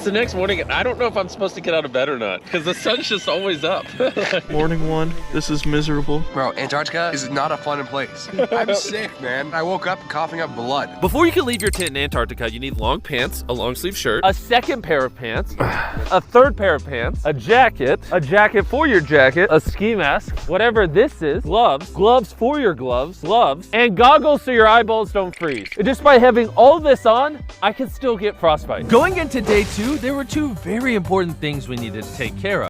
the next morning. I don't know if I'm supposed to get out of bed or not because the sun's just always up. Morning one. This is miserable. Bro, Antarctica is not a fun place. I'm sick, man. I woke up coughing up blood. Before you can leave your tent in Antarctica, you need long pants, a long sleeve shirt, a second pair of pants, a third pair of pants, a jacket for your jacket, a ski mask, whatever this is, gloves for your gloves, and goggles so your eyeballs don't freeze. And just by having all this on, I can still get frostbite. Going into day 2, there were 2 very important things we needed to take care of.